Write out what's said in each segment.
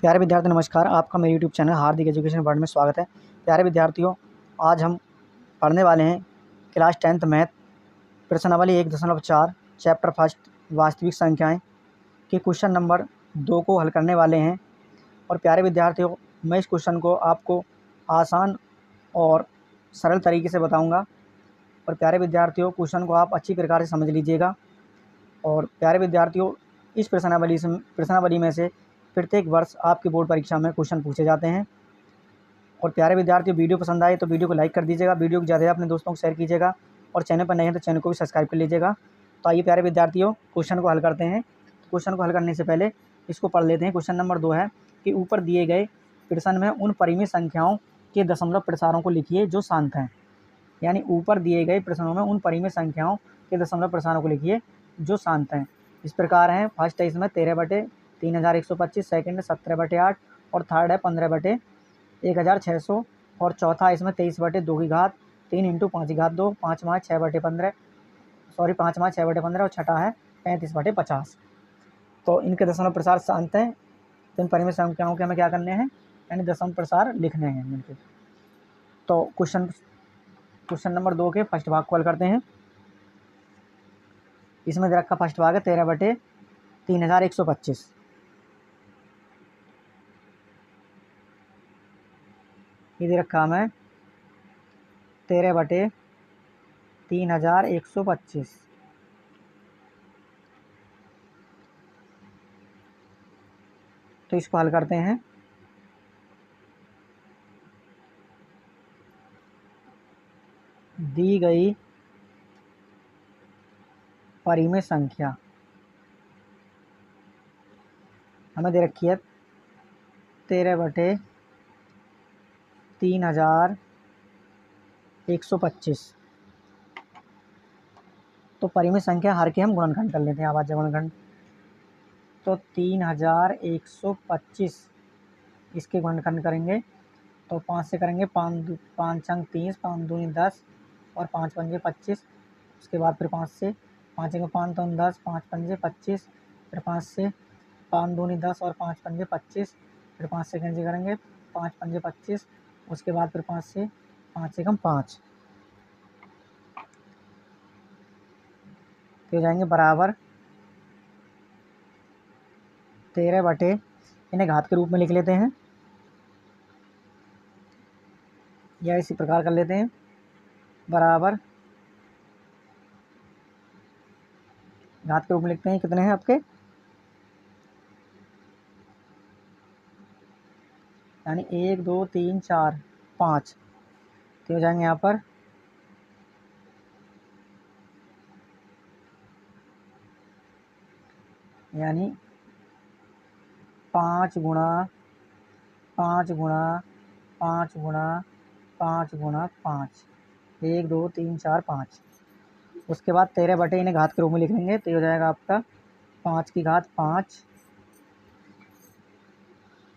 प्यारे विद्यार्थी नमस्कार, आपका मेरे यूट्यूब चैनल हार्दिक एजुकेशन वर्ल्ड में स्वागत है। प्यारे विद्यार्थियों, आज हम पढ़ने वाले हैं क्लास 10th मैथ प्रश्नावली 1.4 चैप्टर फर्स्ट वास्तविक संख्याएं के क्वेश्चन नंबर 2 को हल करने वाले हैं। और प्यारे विद्यार्थियों, मैं इस क्वेश्चन को आपको आसान और सरल तरीके से बताऊँगा। और प्यारे विद्यार्थियों, क्वेश्चन को आप अच्छी प्रकार से समझ लीजिएगा। और प्यारे विद्यार्थियों, इस प्रश्नावली में से प्रत्येक वर्ष आपकी बोर्ड परीक्षा में क्वेश्चन पूछे जाते हैं। और प्यारे विद्यार्थियों, वीडियो पसंद आए तो वीडियो को लाइक कर दीजिएगा, वीडियो को ज़्यादा अपने दोस्तों को शेयर कीजिएगा और चैनल पर नए हैं तो चैनल को भी सब्सक्राइब कर लीजिएगा। तो आइए प्यारे विद्यार्थियों, क्वेश्चन को हल करते हैं। क्वेश्चन को हल करने से पहले इसको पढ़ लेते हैं। क्वेश्चन नंबर 2 है कि ऊपर दिए गए प्रश्न में उन परिमेय संख्याओं के दशमलव प्रसारों को लिखिए जो शांत हैं। यानी ऊपर दिए गए प्रश्नों में उन परिमेय संख्याओं के दशमलव प्रसारों को लिखिए जो शांत हैं। इस प्रकार हैं, फर्स्ट है इसमें 13/3125, सेकंड है 17/8 और थर्ड है 15/1600 और चौथा इसमें 23/2 की घात 3 × 5 की घात 2, पाँचवा 6/15 और छठा है 35/50। तो इनके दशमलव प्रसार शांत हैं। तो इन परिमेय संख्याओं के हमें क्या करने हैं, यानी दशमलव प्रसार लिखने हैं इनके। तो क्वेश्चन नंबर 2 के फर्स्ट भाग को हल करते हैं। इसमें दे रखा फर्स्ट भाग है 13/3125। ये दे रखा हमें 13/3125। तो इसको हल करते हैं। दी गई परिमेय संख्या हमें दे रखी है 13/3125। तो परिमेय संख्या हर के हम गुणनखंड कर लेते हैं, आवाज़ गुणनखंड। तो 3125 इसके गुणनखंड करेंगे तो 5 से करेंगे, 5 अंक 30, 5 दूनी 10 और 5 पंजे 25। उसके बाद फिर 5 से 5 अंक 5 तो 10, 5 पंजे 25, फिर 5 से 5 दूनी 10 और 5 पंजे 25, फिर 5 से कैंसिल करेंगे, 5 पंजे 25। उसके बाद फिर 5 से 5 एकम 5 हो जाएंगे बराबर 13 इन्हें घात के रूप में लिख लेते हैं या इसी प्रकार कर लेते हैं, बराबर घात के रूप में लिखते हैं। कितने हैं आपके, यानी 1 2 3 4 5। तो हो जाएंगे यहाँ पर यानी 5 गुणा 5 गुणा 5 गुणा 5 गुणा 5, 1 2 3 4 5। उसके बाद 13 इन्हें घात के रूप में लिख लेंगे तो ये हो जाएगा आपका 5 की घात 5।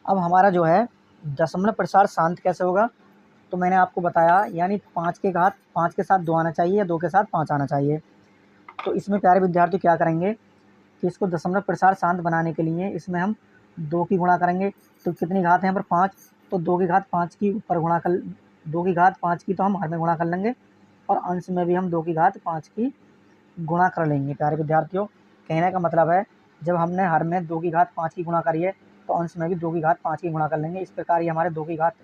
अब हमारा जो है दशमलव प्रसार शांत कैसे होगा, तो मैंने आपको बताया, यानी 5 के घात 5 के साथ 2 आना चाहिए या 2 के साथ 5 आना चाहिए। तो इसमें प्यारे विद्यार्थी क्या करेंगे कि इसको दशमलव प्रसार शांत बनाने के लिए इसमें हम 2 की गुणा करेंगे। तो कितनी घात है यहाँ पर 5, तो 2 की घात 5 की ऊपर गुणा कर 2 की घात 5 की तो हम हर में गुणा कर लेंगे और अंश में भी हम 2 की घात 5 की गुणा कर लेंगे। प्यारे विद्यार्थियों, कहने का मतलब है जब हमने हर में 2 की घात 5 की गुणा करी है तो अंश में भी 2 की घात 5 की गुणा कर लेंगे। इस प्रकार ये हमारे 2 की घात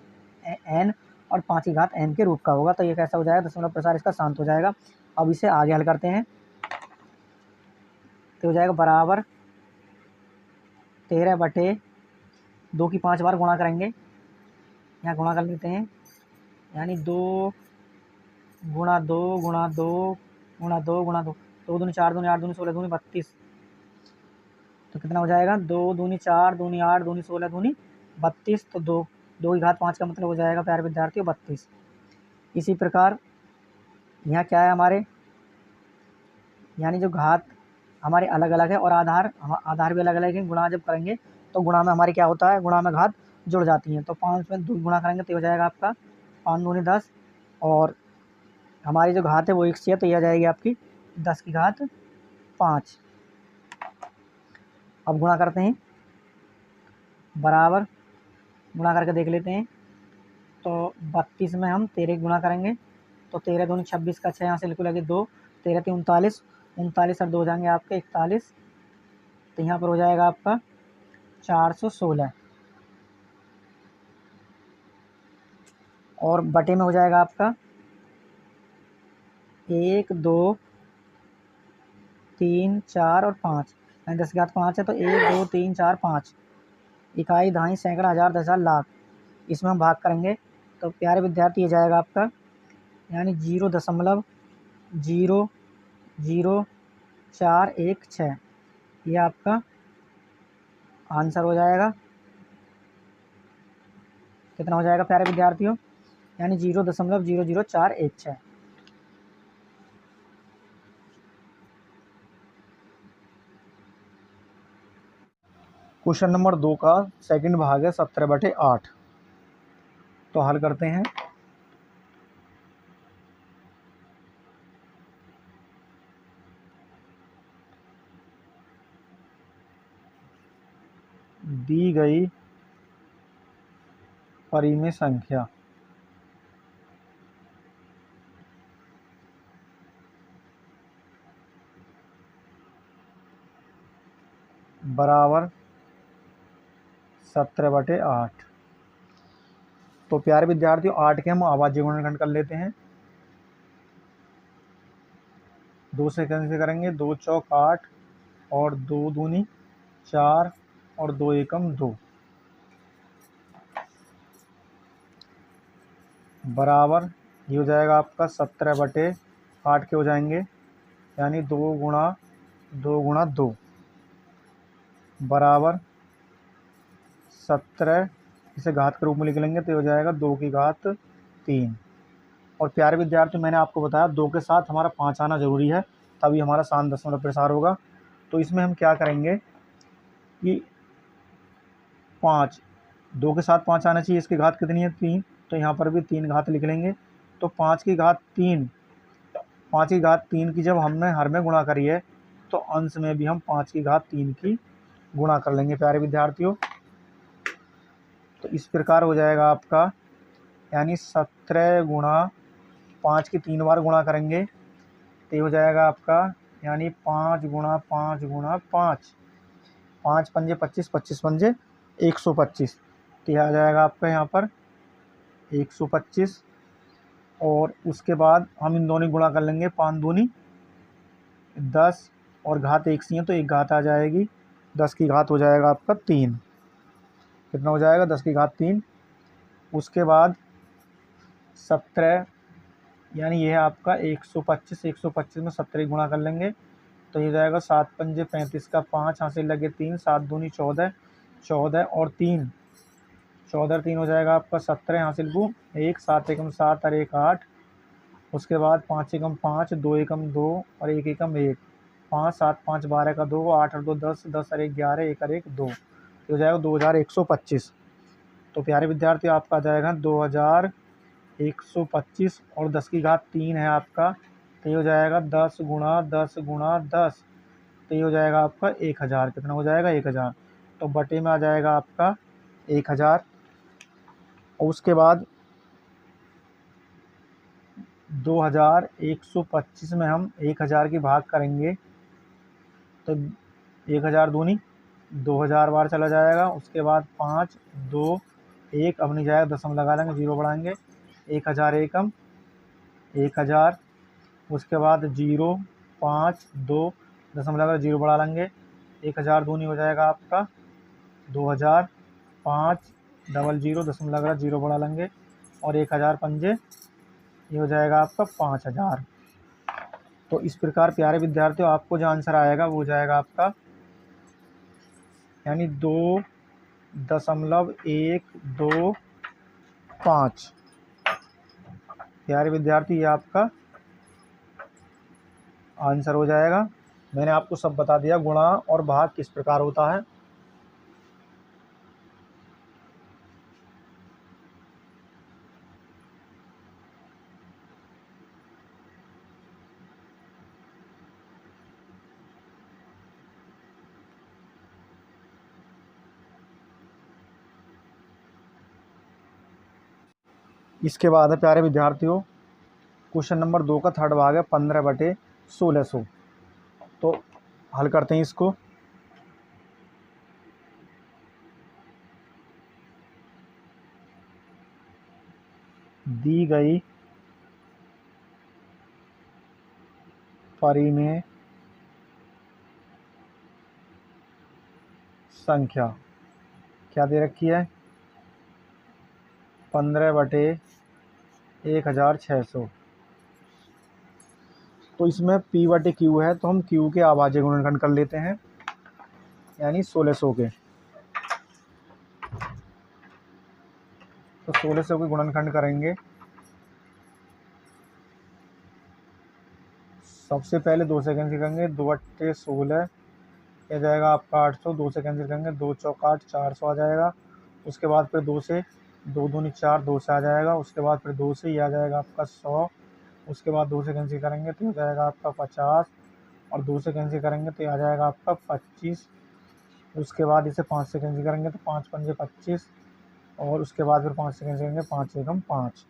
n और 5 की घात n के रूप का होगा। तो ये कैसा हो जाएगा, दशमलव प्रसार इसका शांत हो जाएगा। अब इसे आगे हल करते हैं तो हो जाएगा बराबर 13/2 की 5 बार गुणा करेंगे, यहाँ गुणा कर लेते हैं, यानी 2 गुणा 2 गुणा 2 गुणा 2 गुणा 2, 2 दूनी 4 दूनी 8 दूनी 16 दूनी 32। तो कितना हो जाएगा, 2 दूनी 4 दूनी 8 दूनी 16 दूनी 32। तो 2 की घात 5 का मतलब हो जाएगा प्यारे विद्यार्थियों 32। इसी प्रकार यहाँ क्या है हमारे, यानी जो घात हमारे अलग अलग है और आधार भी अलग अलग है। गुणा जब करेंगे तो गुणा में हमारी क्या होता है, गुणा में घात जुड़ जाती हैं। तो 5 में 2 गुणा करेंगे तो हो जाएगा आपका 5 दूनी 10 और हमारी जो घात है वो 1 से है तो यह जाएगी आपकी 10 की घात 5। अब गुणा करते हैं बराबर गुणा करके देख लेते हैं। तो 32 में हम 13 गुणा करेंगे तो 13 दूनी 26 का 6 यहाँ से बिल्कुल लगे 2, 13 3 39, 39 और 2 हो जाएंगे आपके 41। तो यहाँ पर हो जाएगा आपका 416 और बटे में हो जाएगा आपका 1 2 3 4 और 5, यानी 10 की घात 5 है। तो 1 2 3 4 5 इकाई, दहाई, सैकड़ा, हज़ार, 10,000, लाख, इसमें हम भाग करेंगे तो प्यारे विद्यार्थी ये जाएगा आपका यानी 0.00416, ये आपका आंसर हो जाएगा। कितना हो जाएगा प्यारे विद्यार्थियों? यानी 0.00416। क्वेश्चन नंबर 2 का सेकंड भाग है 17/8। तो हल करते हैं। दी गई परिमेय संख्या बराबर 17/8। तो प्यारे विद्यार्थियों 8 के हम अभाज्य गुणनखंड कर लेते हैं। 2 से कैंसिल करेंगे, 2 चौक 8 और 2 दूनी 4 और 2 एकम 2 बराबर ये हो जाएगा आपका 17/8 के हो जाएंगे, यानी 2 गुणा 2 बराबर 17, इसे घात के रूप में लिख लेंगे तो हो जाएगा 2 की घात 3। और प्यारे विद्यार्थी मैंने आपको बताया 2 के साथ हमारा 5 आना जरूरी है, तभी हमारा शांत दशमलव प्रसार होगा। तो इसमें हम क्या करेंगे कि 5, 2 के साथ 5 आना चाहिए, इसकी घात कितनी है 3, तो यहाँ पर भी 3 घात लिख लेंगे। तो 5 की घात 3 की जब हमने हर में गुणा करी है तो अंश में भी हम 5 की घात 3 की गुणा कर लेंगे प्यारे विद्यार्थियों। तो इस प्रकार हो जाएगा आपका, यानी 17 गुणा 5 की 3 बार गुणा करेंगे तो ये हो जाएगा आपका, यानी 5 गुणा 5 गुणा 5, 5 पंजे 25, 25 पंजे 125। तो यह आ जाएगा आपका यहाँ पर 125। और उसके बाद हम इन दोनों गुणा कर लेंगे, 5 दूनी 10 और घात 1 सी है तो एक घात आ जाएगी, 10 की घात हो जाएगा आपका 3। कितना हो जाएगा 10 की घात 3। उसके बाद 17, यानी यह आपका 125, 125 में 17 गुणा कर लेंगे तो ये जाएगा 7 पंजे 35 का 5, यहाँ से लगे 3, 7 दूनी 14, 14 और 3, 14 3 हो जाएगा आपका 17, यहाँ से लिखूँ 1, 7 एकम 7 और 1 8। उसके बाद 5 एकम 5, 2 एकम 2 और 1 एकम 1, 5 7 5 12 का 2, 8 और 2 10, 10 और 1 11, 1 और 1 2, हो जाएगा 2125। तो प्यारे विद्यार्थी आपका आ जाएगा 2125 और 10 की घात 3 है आपका, तो ये हो जाएगा 10 गुणा 10 गुणा 10, तो ये हो जाएगा आपका 1000। कितना हो जाएगा 1000। तो बटे में आ जाएगा आपका 1000। और उसके बाद 2125 में हम 1000 की भाग करेंगे तो 1000 दूनी 2000 बार चला जाएगा। उसके बाद 5 2 1, अब नहीं जाएगा, दशम लगा लेंगे, 0 बढ़ाएंगे, 1000 एकम 1000। उसके बाद 0 5 2, दशम लगा 0 बढ़ा लेंगे, 1000 दूनी हो जाएगा आपका 2000, 5 डबल 0, दशम लगा 0 बढ़ा लेंगे और 1000 पंजे ये हो जाएगा आपका 5000। तो इस प्रकार प्यारे विद्यार्थियों आपको जो आंसर आएगा वो हो जाएगा आपका, यानी 2.125। प्यारे विद्यार्थी ये आपका आंसर हो जाएगा। मैंने आपको सब बता दिया गुणा और भाग किस प्रकार होता है। इसके बाद है प्यारे विद्यार्थियों क्वेश्चन नंबर 2 का थर्ड भाग है 15/1600। तो हल करते हैं इसको। दी गई परिमेय संख्या क्या दे रखी है? 15/1600। तो इसमें P/Q है, तो हम Q के अभाज्य गुणनखंड कर लेते हैं, यानी 1600 के। तो 1600 के गुणनखंड करेंगे। सबसे पहले 2 से कैंसिल करेंगे, 2/16 यह जाएगा आपका 800। 2 से कैंसिल करेंगे, 2 चौक 8, 400 आ जाएगा। उसके बाद फिर 2 से 2 दूनी 4, 2 से आ जाएगा। उसके बाद फिर 2 से ये आ जाएगा आपका 100। उसके बाद 2 से कैंसिल करेंगे तो ये जाएगा आपका 50, और 2 से कैंसिल करेंगे तो ये आ जाएगा आपका 25। उसके बाद इसे 5 से कैंसिल करेंगे तो 5 पंजे 25, और उसके बाद फिर 5 से कैंसिल करेंगे, 5 एकम 5।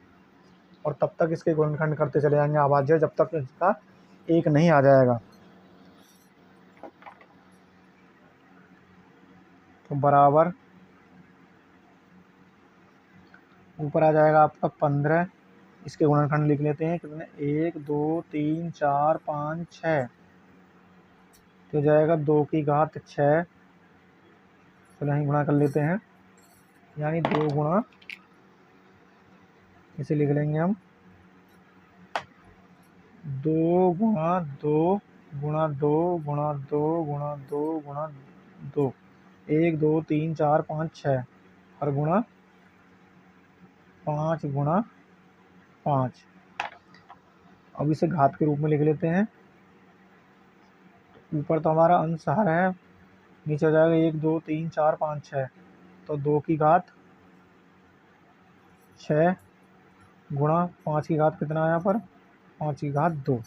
और तब तक इसके गुणनखंड करते चले जाएंगे अभाज्य, जब तक इसका एक नहीं आ जाएगा। तो बराबर ऊपर आ जाएगा आपका 15। इसके गुणनखंड लिख लेते हैं कितने, 1 2 3 4 5 6। तो जाएगा 2 की घात 6। चलो यहीं गुणा कर लेते हैं, यानी 2 गुणा, इसे लिख लेंगे हम 2 गुणा 2 गुणा 2 गुणा 2 गुणा 2 गुणा 2, 1 2 3 4 5 6, और गुणा 5 गुणा 5। अब इसे घात के रूप में लिख लेते हैं। ऊपर तो हमारा अंश हर है, नीचे हो जाएगा 1 2 3 4 5 6। तो 2 की घात 6 गुणा 5 की घात कितना है यहाँ पर, 5 की घात 2।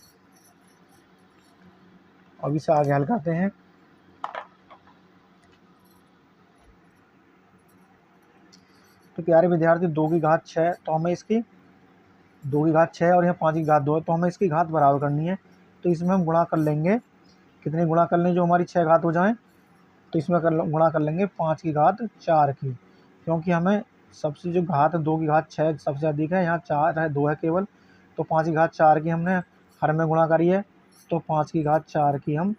अब इसे आगे हल करते हैं। तो प्यारे विद्यार्थी 2 की घात 6, तो हमें इसकी 2 की घात 6 और यहाँ 5 की घात 2 है, तो हमें इसकी घात बराबर करनी है। तो इसमें हम गुणा कर लेंगे, कितने गुणा कर लें जो हमारी 6 घात हो जाएं। तो इसमें गुणा कर लेंगे 5 की घात 4 की, क्योंकि हमें सबसे जो घात 2 की घात 6 सबसे अधिक है, यहाँ 4 है, 2 है केवल। तो 5 की घात 4 की हमने हर में गुणा करी है, तो 5 की घात 4 की हम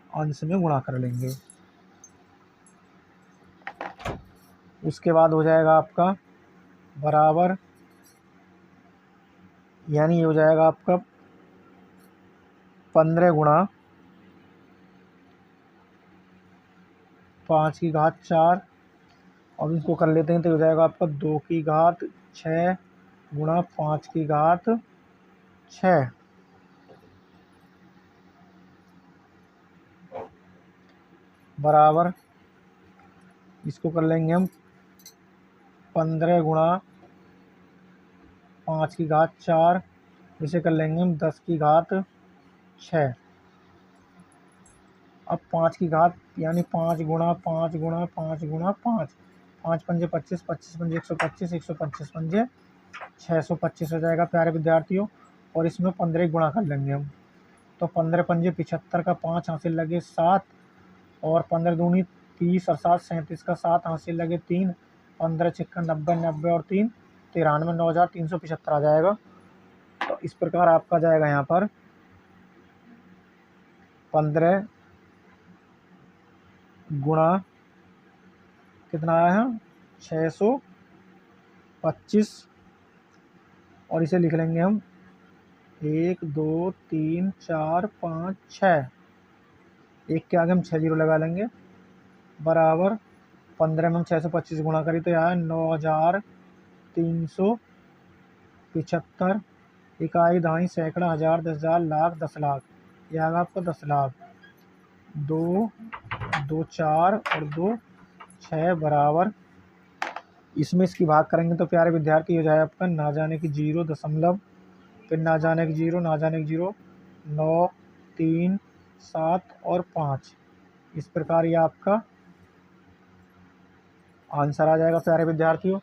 अंश में गुणा कर लेंगे। उसके बाद हो जाएगा आपका बराबर, यानी ये हो जाएगा आपका 15 गुणा 5 की घात 4। अब इसको कर लेते हैं तो हो जाएगा आपका 2 की घात 6 गुणा 5 की घात 6, बराबर इसको कर लेंगे हम 15 गुणा 5 की घात 4, इसे कर लेंगे हम 10 की घात 6। अब 5 की घात यानी 5 गुणा 5 गुणा 5 गुणा 5, 5 पंजे 25, 25 पंजे 125, 125 पंजे 625 हो जाएगा प्यारे विद्यार्थियों। और इसमें 15 गुणा कर लेंगे हम, तो 15 पंजे 75 का 5 हासिल लगे 7, और 15 दूनी 30 और 7 37 का 7 हासिल लगे 3, 15 छक्का 90, 90 और 3 93, 9375 आ जाएगा। तो इस प्रकार आपका जाएगा यहाँ पर 15 गुणा कितना आया है 625, और इसे लिख लेंगे हम 1 2 3 4 5 6, एक के आगे हम 6 जीरो लगा लेंगे, बराबर 15 में हम 625 गुणा करें तो यहाँ 9375, इकाई दहाई सैकड़ा हज़ार 10,000 लाख 10 लाख, यह आएगा आपका 10 लाख। 2 2 4 और 2 6 बराबर, इसमें इसकी भाग करेंगे तो प्यारे विद्यार्थी हो जाए आपका ना जाने की 0 दशमलव, फिर ना जाने की 0, ना जाने की 0, 9 3 7 और 5। इस प्रकार ये आपका आंसर आ जाएगा प्यारे विद्यार्थियों।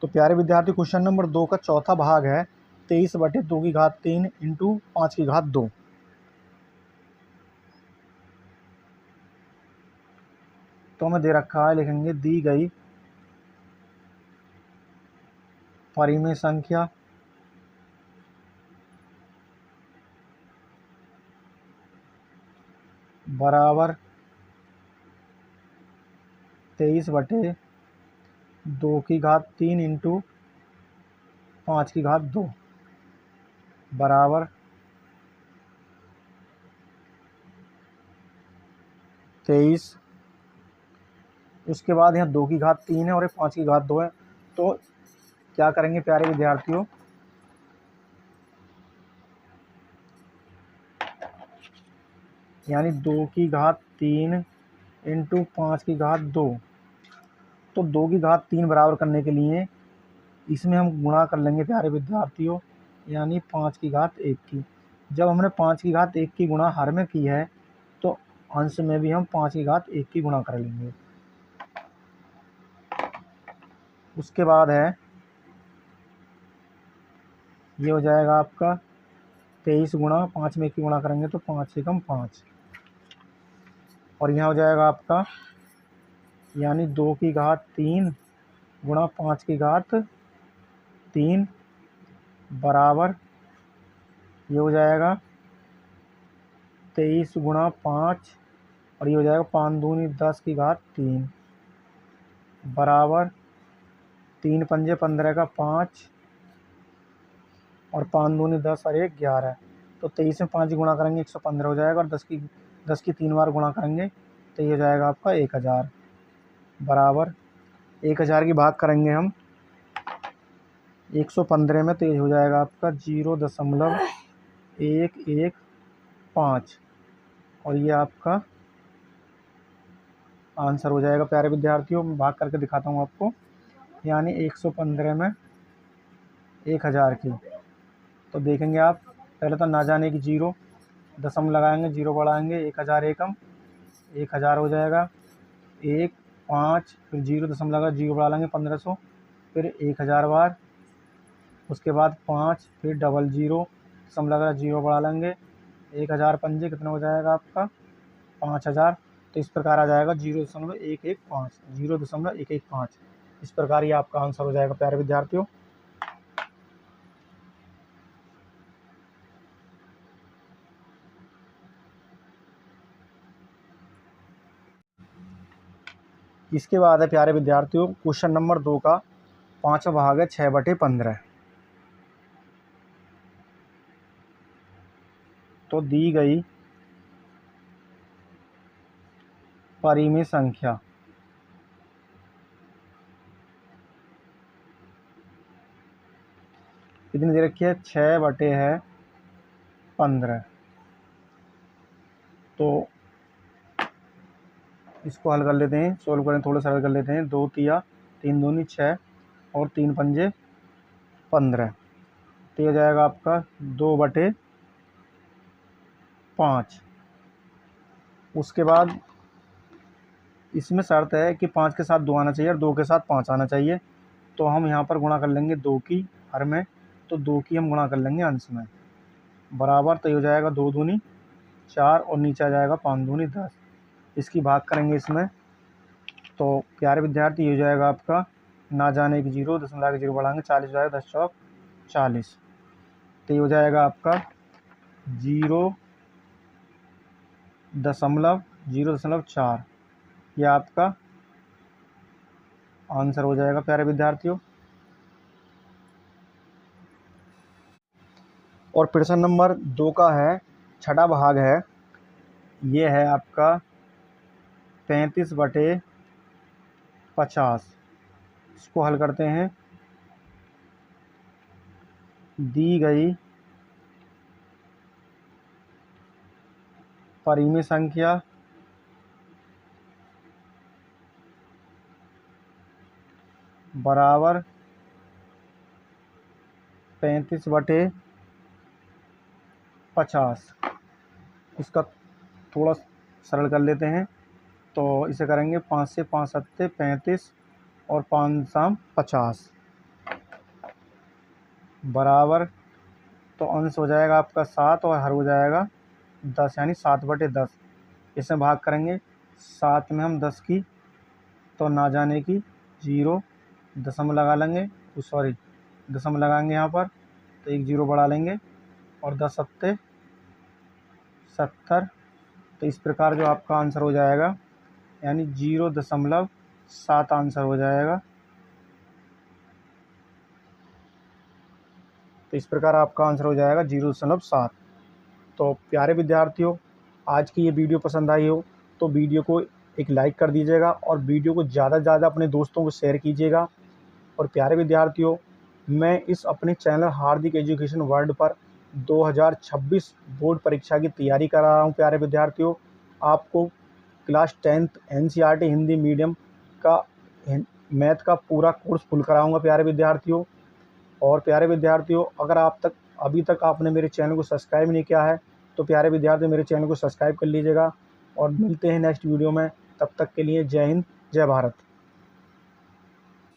तो प्यारे विद्यार्थी क्वेश्चन नंबर 2 का चौथा भाग है 23/2 इंटू 5 तो हमें दे रखा है, लिखेंगे दी गई परिमेय संख्या बराबर 23/2 इंटू 5 बराबर 23। उसके बाद यहाँ 2 की घात 3 है और 5 की घात 2 है। तो क्या करेंगे प्यारे विद्यार्थियों, यानी 2 की घात 3 इंटू 5 की घात 2। तो 2 की घात 3 बराबर करने के लिए इसमें हम गुणा कर लेंगे प्यारे विद्यार्थियों, यानी 5 की घात 1 की। जब हमने 5 की घात 1 की गुणा हर में की है तो अंश में भी हम 5 की घात 1 की गुणा कर लेंगे। उसके बाद है ये हो जाएगा आपका 23 गुणा 5 में 1 की गुणा करेंगे तो 5 एकम 5, और यहाँ हो जाएगा आपका यानी 2 की घात 3 गुणा 5 की घात 3 बराबर ये हो जाएगा 23 गुणा 5, और ये हो जाएगा 5 दूनी 10 की घात 3 बराबर 3 पंजे 15 का 5, और 5 दूनी 10 और 1 11। तो 23 में 5 गुणा करेंगे 115 हो जाएगा, और 10 की 3 बार गुणा करेंगे तो ये हो जाएगा आपका 1000 बराबर 1000 की भाग करेंगे हम 115 में तो ये हो जाएगा आपका 0.115, और ये आपका आंसर हो जाएगा प्यारे विद्यार्थियों। मैं भाग करके दिखाता हूँ आपको, यानी 115 में 1000 की। तो देखेंगे आप, पहले तो ना जाने की 0 दशम लगाएंगे, 0 बढ़ाएंगे, 1000 एकम 1000 हो जाएगा, 1 5 फिर 0 दशम लगा, 0 बढ़ा लेंगे 1500, फिर 1000 बार, उसके बाद 5 फिर डबल 0 दशम लगा, 0 बढ़ा लेंगे, 1000 पंजे कितना हो जाएगा आपका 5000। तो इस प्रकार आ जाएगा 0.115। इस प्रकार ये आपका आंसर हो जाएगा प्यारे विद्यार्थियों। इसके बाद है प्यारे विद्यार्थियों क्वेश्चन नंबर 2 का 5वां भाग है 6/15। तो दी गई परिमेय संख्या कितनी दे रखी है, 6/15। तो इसको हल कर लेते हैं, सोल्व करें, थोड़ा सरल कर लेते हैं। 2 तिया 3 दूनी 6 और 3 पंजे 15, तो ये हो जाएगा आपका 2/5। उसके बाद इसमें शर्त है कि 5 के साथ 2 आना चाहिए और 2 के साथ 5 आना चाहिए। तो हम यहाँ पर गुणा कर लेंगे 2 की हर में, तो 2 की हम गुणा कर लेंगे अंश में, बराबर तो ये हो जाएगा 2 दूनी 4 और नीचे आ जाएगा 5 दूनी 10। इसकी भाग करेंगे इसमें, तो प्यारे विद्यार्थी ये हो जाएगा आपका ना जाने की 0 दशम लगा के 0 बढ़ाएंगे, 40 हो जाएगा, 10 चौक 40। तो ये हो जाएगा आपका 0.04। यह आपका आंसर हो जाएगा प्यारे विद्यार्थियों। और प्रश्न नंबर 2 का है 6वां भाग है, ये है आपका 35/50। इसको हल करते हैं। दी गई परिमेय संख्या बराबर 35/50। इसका थोड़ा सरल कर लेते हैं, तो इसे करेंगे 5 से 5 सत्ते 35 और 5 शाम 50। बराबर, तो अंश हो जाएगा आपका 7 और हर हो जाएगा 10, यानी 7/10। इसमें भाग करेंगे 7 में हम 10 की तो ना जाने की 0 दशम लगा लेंगे, सॉरी दशम लगाएंगे यहाँ पर, तो एक 0 बढ़ा लेंगे और 10 सत्ते 70। तो इस प्रकार जो आपका आंसर हो जाएगा, यानी 0.7 आंसर हो जाएगा। तो इस प्रकार आपका आंसर हो जाएगा 0.7। तो प्यारे विद्यार्थियों, आज की ये वीडियो पसंद आई हो तो वीडियो को एक लाइक कर दीजिएगा और वीडियो को ज़्यादा से ज़्यादा अपने दोस्तों को शेयर कीजिएगा। और प्यारे विद्यार्थियों, मैं इस अपने चैनल हार्दिक एजुकेशन वर्ल्ड पर 2026 बोर्ड परीक्षा की तैयारी करा रहा हूँ। प्यारे विद्यार्थियों, आपको class 10th NCERT Hindi medium का मैथ का पूरा कोर्स फुल कराऊंगा प्यारे विद्यार्थियों। और प्यारे विद्यार्थियों, अगर अभी तक आपने मेरे चैनल को सब्सक्राइब नहीं किया है तो प्यारे विद्यार्थियों मेरे चैनल को सब्सक्राइब कर लीजिएगा। और मिलते हैं नेक्स्ट वीडियो में, तब तक के लिए जय हिंद, जय भारत।